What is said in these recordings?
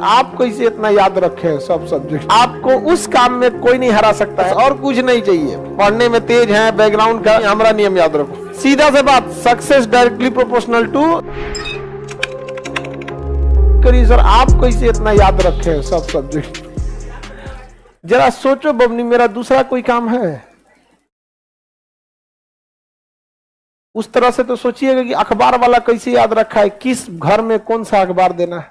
आपको इसे इतना याद रखे सब सब्जेक्ट, आपको उस काम में कोई नहीं हरा सकता है और कुछ नहीं चाहिए। पढ़ने में तेज है, बैकग्राउंड का हमारा नियम याद रखो। सीधा से बात, सक्सेस डायरेक्टली प्रोपोर्शनल टू करिए सर। आपको इसे इतना याद रखे सब सब्जेक्ट। जरा सोचो बबनी, मेरा दूसरा कोई काम है? उस तरह से तो सोचिएगा कि अखबार वाला कैसे याद रखा है, किस घर में कौन सा अखबार देना है।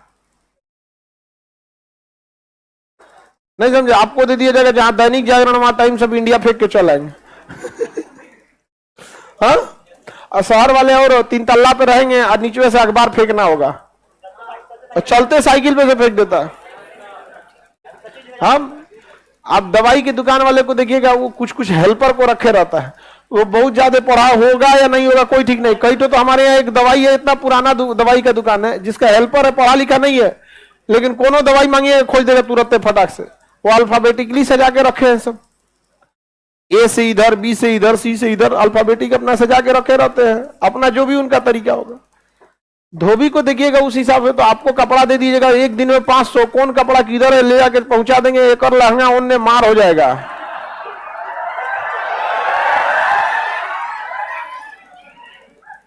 नहीं समझे? आपको दे दिया जाएगा जहां दैनिक जागरण वहां टाइम सब इंडिया फेंक के चल आएंगे। हाँ, और शहर वाले और 3 तल्ला पे रहेंगे और नीचे से अखबार फेंकना होगा और चलते साइकिल पे से फेंक देता है। हम आप दवाई की दुकान वाले को देखिएगा, वो कुछ कुछ हेल्पर को रखे रहता है। वो बहुत ज्यादा पढ़ा होगा या नहीं होगा कोई ठीक नहीं। कई तो हमारे यहाँ एक दवाई है, इतना पुराना दवाई का दुकान है जिसका हेल्पर है, पढ़ा लिखा नहीं है, लेकिन कोनो दवाई मांगिए खोज देगा तुरंत फटाक से। वो अल्फाबेटिकली सजा के रखे हैं सब, ए से इधर, बी से इधर, सी से इधर, अल्फाबेटिक अपना सजा के रखे रहते हैं, अपना जो भी उनका तरीका होगा। धोबी को देखिएगा उस हिसाब से, तो आपको कपड़ा दे दीजिएगा एक दिन में 500, कौन कपड़ा किधर है ले जाके पहुंचा देंगे, एक और लहंगा उनने मार हो जाएगा।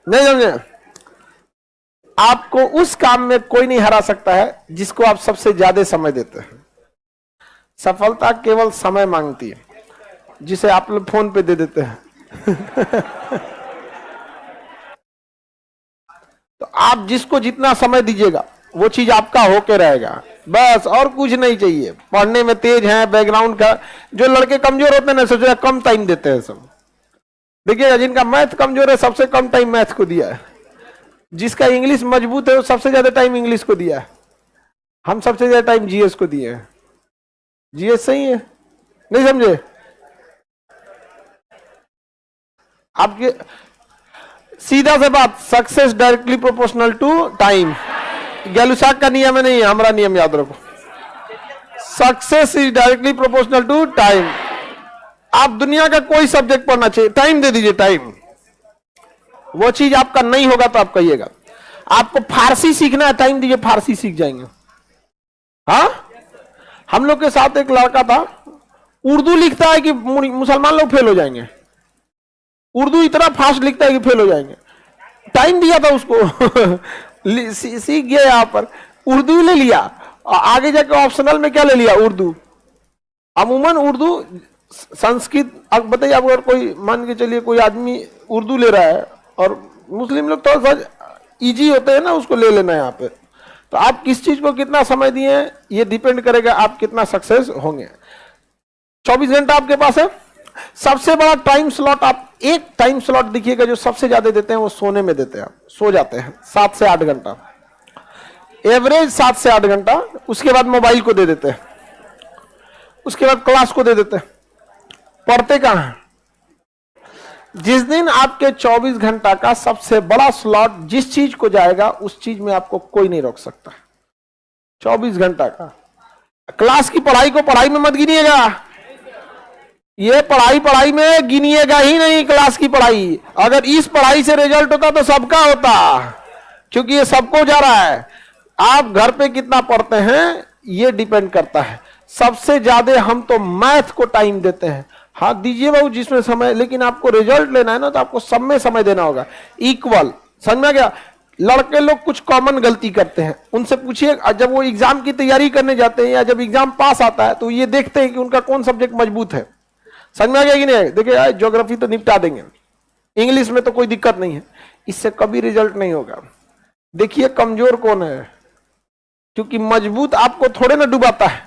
नहीं समझे? आपको उस काम में कोई नहीं हरा सकता है जिसको आप सबसे ज्यादा समय देते हैं। सफलता केवल समय मांगती है, जिसे आप लोग फोन पे दे देते हैं। तो आप जिसको जितना समय दीजिएगा वो चीज आपका होके रहेगा, बस और कुछ नहीं चाहिए। पढ़ने में तेज है, बैकग्राउंड का, जो लड़के कमजोर होते हैं ना, सोच कम टाइम देते हैं सब। देखिएगा जिनका मैथ कमजोर है सबसे कम टाइम मैथ को दिया है, जिसका इंग्लिश मजबूत है वो सबसे ज्यादा टाइम इंग्लिश को दिया है। हम सबसे ज्यादा टाइम जीएस को दिए हैं। जीएस सही है, नहीं समझे? आपके सीधा से बात, success directly proportional to time. Gay Lussac का नियम है, नहीं है, हमारा नियम याद रखो। Success is directly proportional to time. आप दुनिया का कोई सब्जेक्ट पढ़ना चाहिए, टाइम दे दीजिए, टाइम। वो चीज आपका नहीं होगा तो आप कहिएगा। आपको फारसी सीखना है, टाइम दीजिए, फारसी सीख जाएंगे। हाँ, हम लोग के साथ एक लड़का था, उर्दू लिखता है कि मुसलमान लोग फेल हो जाएंगे। उर्दू इतना फास्ट लिखता है कि फेल हो जाएंगे। टाइम दिया था उसको, सीख गया। यहाँ पर उर्दू ले लिया और आगे जाकर ऑप्शनल में क्या ले लिया, उर्दू। अमूमन उर्दू, संस्कृत, अब बताइए आप अगर कोई मान के चलिए कोई आदमी उर्दू ले रहा है और मुस्लिम लोग थोड़ा सा इजी होते हैं ना, उसको ले लेना है यहाँ पे। तो आप किस चीज को कितना समय दिए ये डिपेंड करेगा आप कितना सक्सेस होंगे। 24 घंटा आपके पास है। सबसे बड़ा टाइम स्लॉट, आप एक टाइम स्लॉट देखिएगा जो सबसे ज्यादा देते हैं वो सोने में देते हैं। आप सो जाते हैं 7 से 8 घंटा, एवरेज 7 से 8 घंटा। उसके बाद मोबाइल को दे देते हैं, उसके बाद क्लास को दे देते हैं। पढ़ते कहां हैं? जिस दिन आपके 24 घंटा का सबसे बड़ा स्लॉट जिस चीज को जाएगा उस चीज में आपको कोई नहीं रोक सकता। 24 घंटा का क्लास की पढ़ाई को पढ़ाई में मत गिनिएगा, ये पढ़ाई में गिनिएगा ही नहीं। क्लास की पढ़ाई, अगर इस पढ़ाई से रिजल्ट होता तो सबका होता, क्योंकि ये सबको जा रहा है। आप घर पे कितना पढ़ते हैं ये डिपेंड करता है। सबसे ज्यादा हम तो मैथ को टाइम देते हैं। हाँ दीजिए बाबू जिसमें समय, लेकिन आपको रिजल्ट लेना है ना तो आपको सब में समय देना होगा, इक्वल। समझ में आ गया? लड़के लोग कुछ कॉमन गलती करते हैं, उनसे पूछिए, जब वो एग्जाम की तैयारी करने जाते हैं या जब एग्जाम पास आता है तो ये देखते हैं कि उनका कौन सब्जेक्ट मजबूत है। समझ में आ गया कि नहीं? देखिए ज्योग्राफी तो निपटा देंगे, इंग्लिश में तो कोई दिक्कत नहीं है, इससे कभी रिजल्ट नहीं होगा। देखिए कमजोर कौन है, क्योंकि मजबूत आपको थोड़े ना डुबाता है।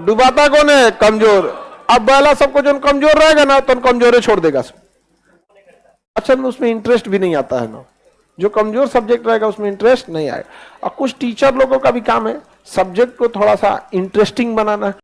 डुबाता कौन है? कमजोर। अब पहला सबको जो कमजोर रहेगा ना तो कमजोर छोड़ देगा सब। अच्छा, उसमें इंटरेस्ट भी नहीं आता है ना, जो कमजोर सब्जेक्ट रहेगा उसमें इंटरेस्ट नहीं आएगा। और कुछ टीचर लोगों का भी काम है सब्जेक्ट को थोड़ा सा इंटरेस्टिंग बनाना।